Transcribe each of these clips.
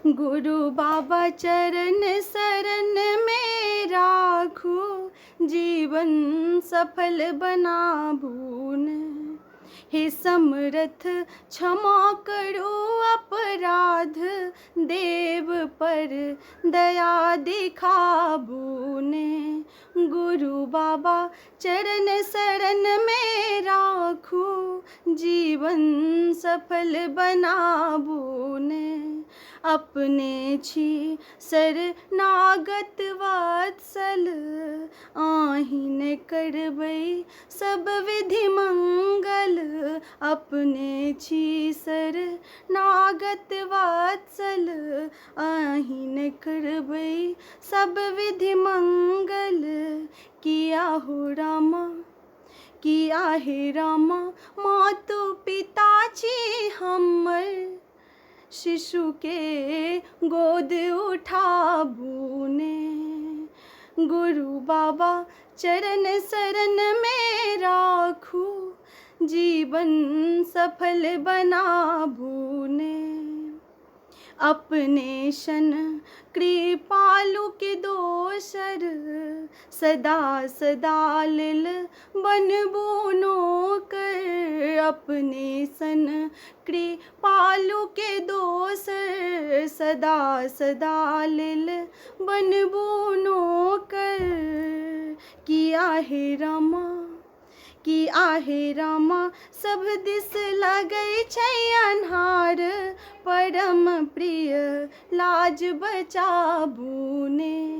गुरु बाबा चरण शरण में राखो, जीवन सफल बनाबून। हे समर्थ क्षमा करो अपराध, देव पर दया दिखाबूने। गुरु बाबा चरण शरण में राखो, जीवन सफल बनाबूने। अपने छी शरणागत वात्सल, आहीन करबै सब विधि मंगल। अपने छी शरणागत वात्सल, आहीन करबै सब विधि मंगल। किया हो रामा, किया हे रामा, मातु पिता छी हमर। शिशु के गोद उठाबूने। गुरु बाबा चरण शरण में राखो, जीवन सफल बनाबूने। अपने शन कृपालु के दोसर, सदा सदा लिल बनबू नौकर। अपने सन कृपालु के दोसर, सदा सदा लिल बनबू नौकर। किया हे रामा, किया हे रामा, सब दिस लगै छै अन्हार। परम प्रिय लाज बचाबूने।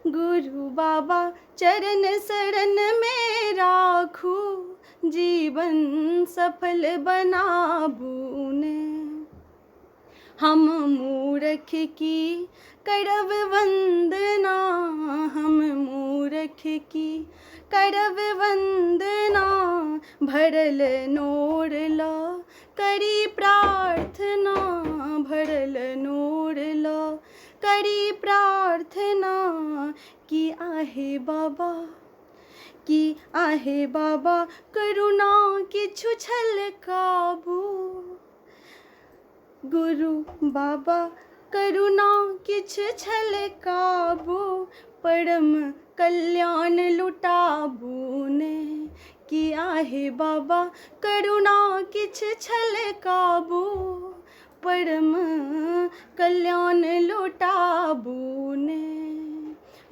गुरु बाबा चरण शरण में राखो, जीवन सफल बनाबूने। हम मूरख की करब वंदना, हम मूरख की करब वंदना। भरल नोर ला करी प्रार्थना, भरल नोर ला करी प्रार्थना। कि आहे बाबा, कि आहे बाबा, करुणा किछु छलकाबू। गुरु बाबा करुणा किछु छलकाबू, परम कल्याण लुटाबूने। कि आहे बाबा करुणा किछु छलकाबू, परम कल्याण लुटाबूने।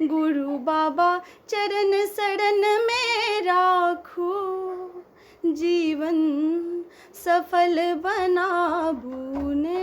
गुरु बाबा चरण शरण में राखो, जीवन सफल बनाबूने।